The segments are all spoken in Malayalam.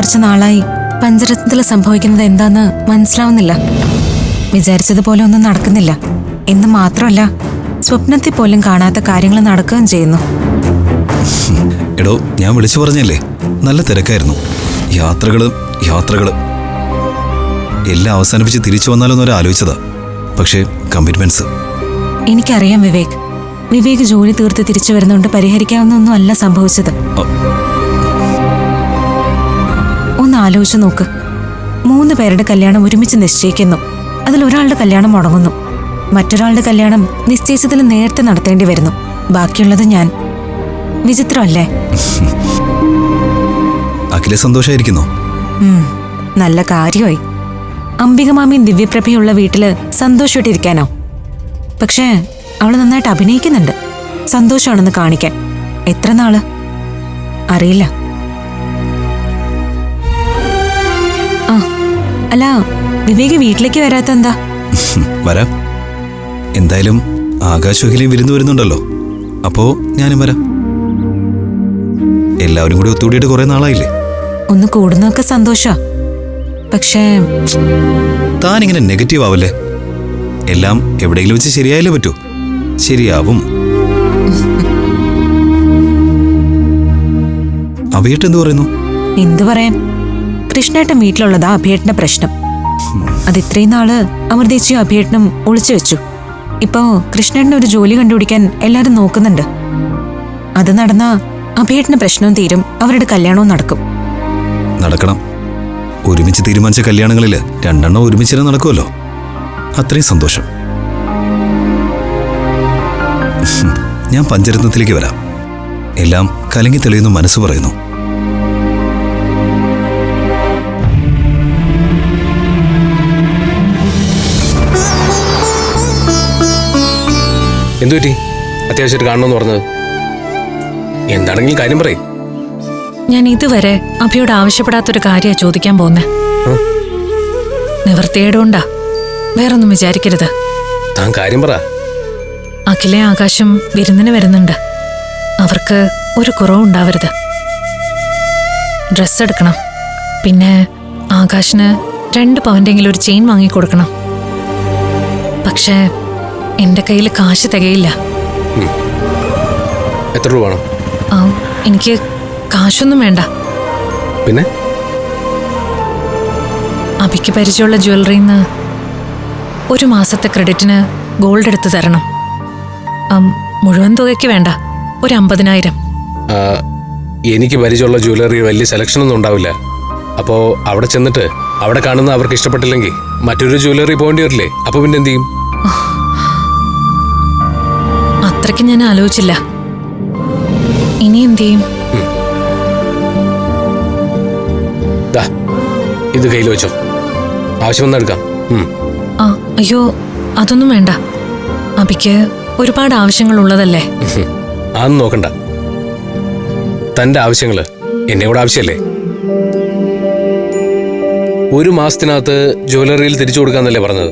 കുറച്ച് നാളായി പഞ്ചരത്നത്തിൽ സംഭവിക്കുന്നത് എന്താന്ന് മനസ്സിലാവുന്നില്ല. വിചാരിച്ചതുപോലെ ഒന്നും നടക്കുന്നില്ല എന്ന് മാത്രമല്ല, സ്വപ്നത്തിൽ പോലും കാണാത്ത കാര്യങ്ങൾ നടക്കുകയും ചെയ്യുന്നു. എടോ, ഞാൻ വിളിച്ചു പറഞ്ഞല്ലേ, നല്ല തിരക്കായിരുന്നു. യാത്രകള് എല്ലാം അവസാനിപ്പിച്ച് തിരിച്ചു വന്നാലോന്നൊരു ആലോചിച്ചതാ. പക്ഷേ കമ്മിറ്റ്മെന്റ്സ്. എനിക്കറിയാം വിവേക് ജോലി തീർത്ത് തിരിച്ചു വരുന്നോണ്ട് പരിഹരിക്കാവുന്ന ഒന്നും അല്ല സംഭവിച്ചത്. ഒന്ന് ആലോചിച്ച് നോക്ക്. 3 പേരുടെ കല്യാണം ഒരുമിച്ച് നിശ്ചയിക്കുന്നു. അതിലൊരാളുടെ കല്യാണം മുടങ്ങുന്നു. മറ്റൊരാളുടെ കല്യാണം നിശ്ചയിച്ചതിൽ നേരത്തെ നടത്തേണ്ടി വരുന്നു. ബാക്കിയുള്ളത് ഞാൻ. വിചിത്രമല്ലേ? അഖില സന്തോഷായിരിക്കുന്നോ? നല്ല കാര്യമായി. അംബികമാമിയും ദിവ്യപ്രഭയുള്ള വീട്ടില് സന്തോഷമായിട്ടിരിക്കാനോ? പക്ഷേ അവള് നന്നായിട്ട് അഭിനയിക്കുന്നുണ്ട്, സന്തോഷമാണെന്ന് കാണിക്കാൻ. എത്ര നാള് അറിയില്ല. അല്ല, വിവേക് വീട്ടിലേക്ക് വരാത്ത എന്താ? വരാം. എന്തായാലും ആകാശോഹിലെയും വിരുന്ന് വരുന്നുണ്ടല്ലോ, അപ്പോ ഞാനും വരാം. എല്ലാവരും കൂടി ഒത്തുകൂടിയിട്ട് കുറെ നാളായില്ലേ. ഒന്ന് കൂടുന്നൊക്കെ സന്തോഷാ. പക്ഷേ താനിങ്ങനെ നെഗറ്റീവ് ആവല്ലേ. എല്ലാം എവിടെയെങ്കിലും വെച്ച് ശരിയായാലേ പറ്റൂ. ശരിയാവും. അഭിയേട്ടൻ എന്ത് പറയുന്നു? എന്തു പറയാൻ, കൃഷ്ണേട്ടൻ വീട്ടിലുള്ളതാ അഭിയേട്ടന്റെ പ്രശ്നം. അത് ഇത്രയും നാള് അമൃതേച്ചിയും അഭിയേട്ടനും ഒളിച്ചു വെച്ചു. ഇപ്പോ കൃഷ്ണേട്ടന് ഒരു ജോലി കണ്ടുപിടിക്കാൻ എല്ലാരും നോക്കുന്നുണ്ട്. അത് നടന്നാ അഭിയേട്ടന് പ്രശ്നവും തീരും, അവരുടെ കല്യാണവും നടക്കും. നടക്കണം. ഒരുമിച്ച് തീരുമാനിച്ച കല്യാണങ്ങളില് 2 ഒരുമിച്ച് നടക്കുമല്ലോ. അത്രയും സന്തോഷം. ഞാൻ പഞ്ചരത്നത്തിലേക്ക് വരാം. എല്ലാം കലങ്ങി തെളിയുന്നു മനസ്സ് പറയുന്നു. എന്തുപറ്റി? അത്യാവശ്യമായിട്ട് കാണണമെന്ന് പറഞ്ഞത് എന്താണെങ്കിലും കാര്യം പറയേ. ഞാൻ ഇതുവരെ അഭിയോട് ആവശ്യപ്പെടാത്തൊരു കാര്യമാണ് ചോദിക്കാൻ പോകുന്നേ. നിവൃത്തിയേടുണ്ടാ, വേറൊന്നും വിചാരിക്കരുത്. താൻ കാര്യം പറ. അഖിലെ ആകാശം വിരുന്നിന് വരുന്നുണ്ട്. അവർക്ക് ഒരു കുറവുണ്ടാവരുത്. ഡ്രസ്സ് എടുക്കണം. പിന്നെ ആകാശിന് 2 പവന്റെങ്കിലും ഒരു ചെയിൻ വാങ്ങിക്കൊടുക്കണം. പക്ഷേ എന്റെ കയ്യിൽ കാശ് തികയില്ല. എത്ര രൂപ വേണം? എനിക്ക് കാശൊന്നും വേണ്ട. പിന്നെ അഭിക്ക് പരിചയമുള്ള ജ്വല്ലറിന്ന് 1 മാസത്തെ ക്രെഡിറ്റിന് ഗോൾഡ് എടുത്ത് തരണം. മുഴുവൻ തുകയ്ക്ക് വേണ്ട, ഒരു 50,000. എനിക്ക് പരിചയമുള്ള ജ്വല്ലറി വലിയ സെലക്ഷൻ ഒന്നും ഉണ്ടാവില്ല. അപ്പോ അവിടെ ചെന്നിട്ട് അവിടെ കാണുന്ന അവർക്ക് ഇഷ്ടപ്പെട്ടില്ലെങ്കിൽ മറ്റൊരു ജ്വല്ലറി പോകേണ്ടി വരില്ലേ? അപ്പൊ പിന്നെ എന്ത് ചെയ്യും? അത്രയ്ക്ക് ഞാൻ ആലോചിച്ചില്ല. ഇനി എന്ത് ചെയ്യും? ഇത് കയ്യിൽ വെച്ചോ, ആവശ്യം വന്നാൽ എടുക്കാം. അയ്യോ, അതൊന്നും വേണ്ട. അഭിക്ക് ഒരുപാട് ആവശ്യങ്ങൾ ഉള്ളതല്ലേ. അതൊന്നും നോക്കണ്ട. തന്റെ ആവശ്യങ്ങള് എന്നെ കൂടെ ആവശ്യമല്ലേ. 1 മാസത്തിനകത്ത് ജ്വല്ലറിയിൽ തിരിച്ചു കൊടുക്കാന്നല്ലേ പറഞ്ഞത്?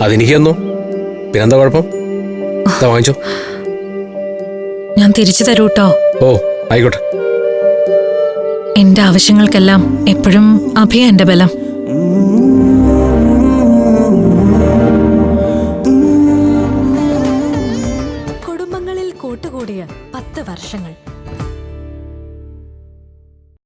അതെനിക്ക് തന്നോ, പിന്നെന്താ കുഴപ്പം? വാങ്ങിച്ചോ. ഞാൻ തിരിച്ചു തരൂട്ടോ. ഓ ആയിക്കോട്ടെ. എന്റെ ആവശ്യങ്ങൾക്കെല്ലാം എപ്പോഴും അഭിയ എന്റെ ബലം. കുടുംബങ്ങളിൽ കൂട്ടുകൂടിയ 10 വർഷങ്ങൾ.